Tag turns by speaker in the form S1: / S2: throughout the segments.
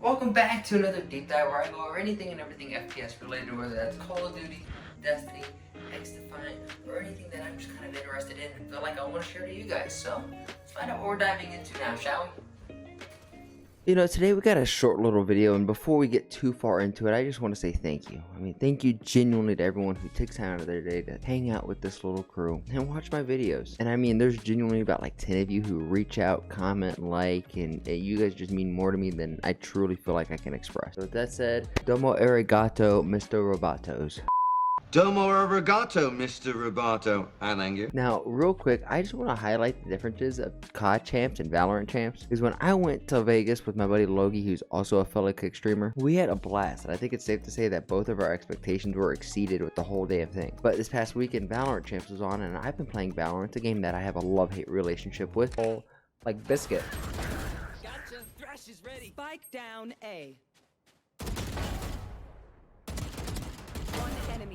S1: Welcome back to another deep dive where I go over anything and everything FPS related, whether that's Call of Duty, Destiny, X-Defiant, or anything that I'm just kind of interested in and feel like I want to share to you guys. So let's find out what we're diving into now, shall we? Today we got a short little video, and before we get too far into it, I just want to say thank you. Thank you genuinely to everyone who takes time out of their day to hang out with this little crew and watch my videos. And there's genuinely about like 10 of you who reach out, comment, like, and you guys just mean more to me than I truly feel like I can express. So with that said, domo arigato, Mr. Robotos.
S2: Domo arigato, Mr. Roboto. And
S1: Now, real quick, I just want to highlight the differences of COD champs and Valorant champs. Because when I went to Vegas with my buddy Logan, who's also a fellow kick streamer, we had a blast. And I think it's safe to say that both of our expectations were exceeded with the whole damn thing. But this past weekend, Valorant champs was on, and I've been playing Valorant, a game that I have a love-hate relationship with. Like Biscuit.
S3: Gotcha. Thrash is ready. Spike down A.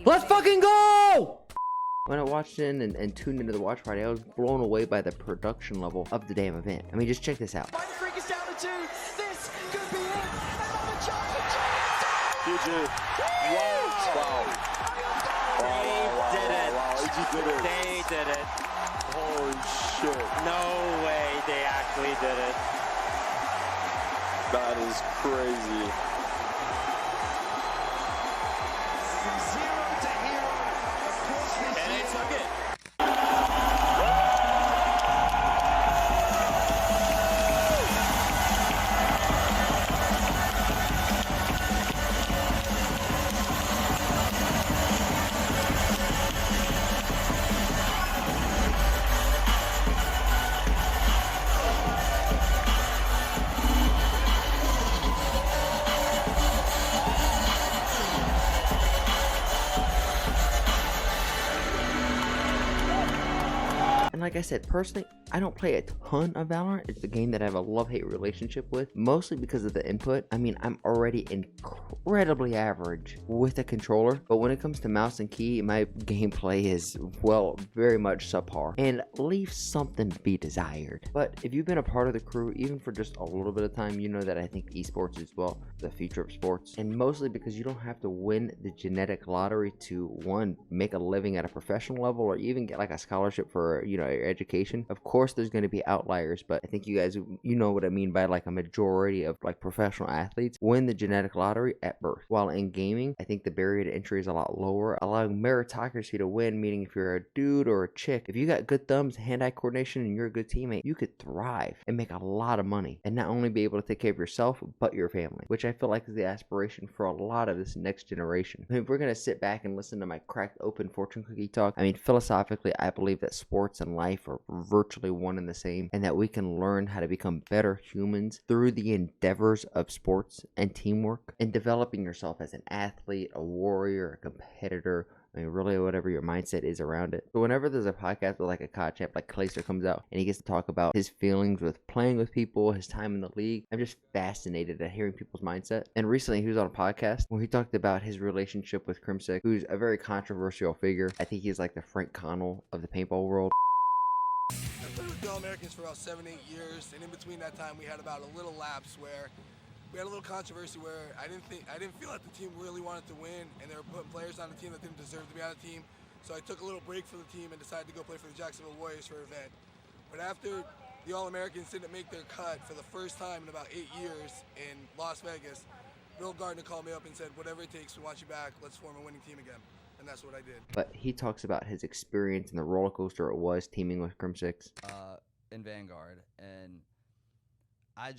S1: Let's fucking go! When I watched in and tuned into the watch party, I was blown away by the production level of the damn event. Just check this out.
S3: Find the freak is down to 2. This could be it. Another chance.
S4: GG. Wow.
S5: They did it.
S4: Holy shit.
S5: No way they actually did it.
S4: That is crazy.
S5: And they took it.
S1: And like I said, personally, I don't play a ton of Valorant. It's a game that I have a love-hate relationship with, mostly because of the input. I'm already incredibly average with a controller, but when it comes to mouse and key, my gameplay is, well, very much subpar and leaves something to be desired. But if you've been a part of the crew, even for just a little bit of time, you know that I think esports is, well, the future of sports. And mostly because you don't have to win the genetic lottery to, one, make a living at a professional level or even get like a scholarship for, your education. Of course, there's going to be outliers, but I think you guys, know what I mean by like a majority of like professional athletes win the genetic lottery at birth. While in gaming, I think the barrier to entry is a lot lower, allowing meritocracy to win, meaning if you're a dude or a chick, if you got good thumbs, hand-eye coordination, and you're a good teammate, you could thrive and make a lot of money and not only be able to take care of yourself, but your family, which I feel like is the aspiration for a lot of this next generation. If we're going to sit back and listen to my cracked open fortune cookie talk, philosophically, I believe that sports and life are virtually one and the same, and that we can learn how to become better humans through the endeavors of sports and teamwork and developing yourself as an athlete, a warrior, a competitor. Really whatever your mindset is around it. So whenever there's a podcast with like a COD champ like Clayster comes out and he gets to talk about his feelings with playing with people, his time in the league, I'm just fascinated at hearing people's mindset. And recently he was on a podcast where he talked about his relationship with Crimsic, who's a very controversial figure. I think he's like the Frank Connell of the paintball world.
S6: I played with the All-Americans for about 7-8 years, and in between that time we had about a little lapse where we had a little controversy where I didn't feel that the team really wanted to win, and they were putting players on the team that didn't deserve to be on the team. So I took a little break from the team and decided to go play for the Jacksonville Warriors for an event. But after the All-Americans didn't make their cut for the first time in about 8 years in Las Vegas, Bill Gardner called me up and said, whatever it takes, we want you back, let's form a winning team again. And that's what I did.
S1: But he talks about his experience and the roller coaster it was teaming with Crimsix.
S7: In Vanguard, and I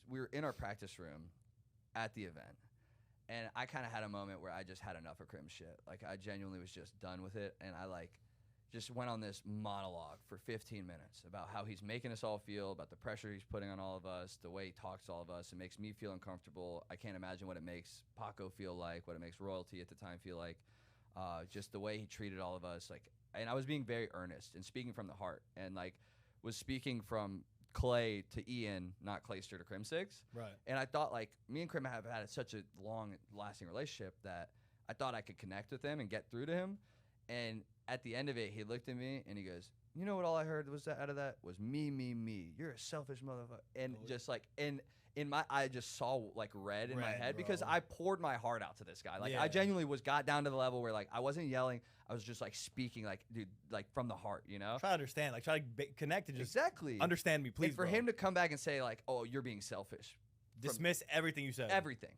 S7: we were in our practice room at the event, and I kind of had a moment where I just had enough of Crim shit. Like, I genuinely was just done with it, and I just went on this monologue for 15 minutes about how he's making us all feel, about the pressure he's putting on all of us, the way he talks to all of us. It makes me feel uncomfortable. I can't imagine what it makes Paco feel like, what it makes Royalty at the time feel like, just the way he treated all of us. And I was being very earnest and speaking from the heart, and was speaking from Clay to Ian, not Clayster to Crim6.
S6: Right.
S7: And I thought, me and Crim have had such a long-lasting relationship that I thought I could connect with him and get through to him. And at the end of it, he looked at me and he goes, you know what? All I heard was out of that was me. You're a selfish motherfucker, and just like in my, I just saw like red in my head because I poured my heart out to this guy. Like I genuinely got down to the level where like I wasn't yelling, I was just like speaking, like dude, like from the heart, you know.
S8: Try to understand, like try to connect and just
S7: exactly
S8: understand me, please.
S7: And for him to come back and say like, oh, you're being selfish,
S8: dismiss everything you said.
S7: Everything.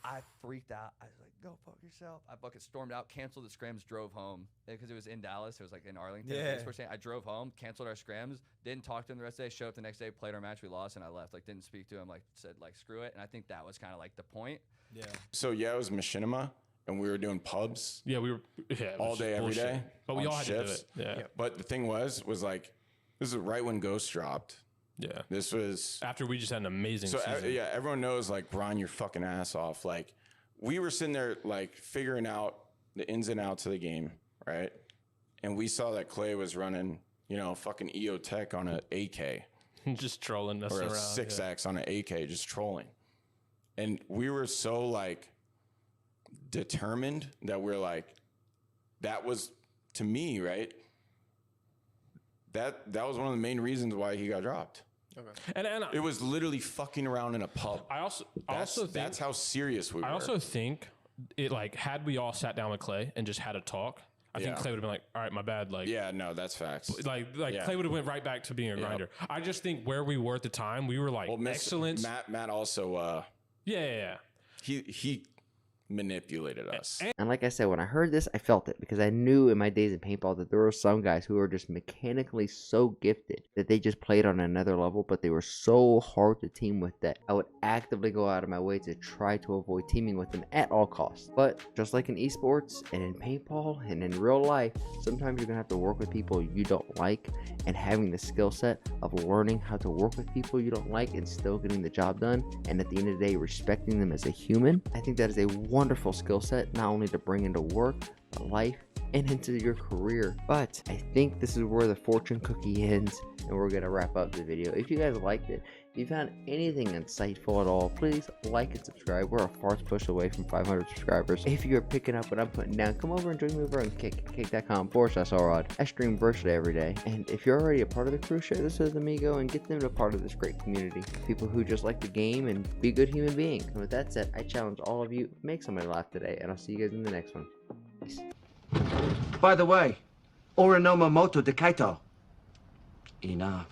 S7: I freaked out. I was like, go fuck yourself. I fucking stormed out, canceled the scrims, drove home. Because it was in Dallas. It was like in Arlington.
S8: Yeah.
S7: I drove home, canceled our scrims, didn't talk to him the rest of the day, showed up the next day, played our match, we lost, and I left. Like, didn't speak to him, like, said, like, screw it. And I think that was kind of like the point.
S8: Yeah.
S9: So, yeah, it was machinima, and we were doing pubs.
S10: Yeah, we were
S9: all day, every day.
S10: But we all had to do it. Yeah.
S9: But the thing was like, this is right when Ghost dropped.
S10: Yeah.
S9: This was
S10: after we just had an amazing season.
S9: Yeah, everyone knows, like, grind your fucking ass off. Like, we were sitting there, like, figuring out the ins and outs of the game, right? And we saw that Clay was running, you know, fucking EO Tech on an AK.
S10: Just trolling us around.
S9: Or a 6X on an AK, just trolling. And we were so, like, determined that we're like, that was, to me, right? That was one of the main reasons why he got dropped.
S10: Okay. And
S9: it was literally fucking around in a pub.
S10: I also think
S9: that's how serious we were.
S10: I also think it, like, had we all sat down with Clay and just had a talk, I think Clay would have been like, all right, my bad. Like,
S9: yeah, no, that's facts.
S10: Like Clay would have went right back to being a grinder. I just think where we were at the time, we were like, excellence.
S9: Matt also, he manipulated us.
S1: And like I said, when I heard this, I felt it because I knew in my days in paintball that there were some guys who were just mechanically so gifted that they just played on another level, but they were so hard to team with that I would actively go out of my way to try to avoid teaming with them at all costs. But just like in esports and in paintball and in real life, sometimes you're gonna have to work with people you don't like, and having the skill set of learning how to work with people you don't like and still getting the job done, and at the end of the day respecting them as a human, I think that is a wonderful skill set, not only to bring into work, but life, and into your career. But I think this is where the fortune cookie ends, and we're gonna wrap up the video. If you guys liked it, if you found anything insightful at all, please like and subscribe. We're a far's push away from 500 subscribers. If you're picking up what I'm putting down, come over and join me over on kick.com/Allrod. I stream virtually every day. And if you're already a part of the crew, share this with Amigo and get them to part of this great community. People who just like the game and be good human beings. And with that said, I challenge all of you, make somebody laugh today, and I'll see you guys in the next one. Peace.
S2: By the way, Orinomo Moto de Kaito. Enough.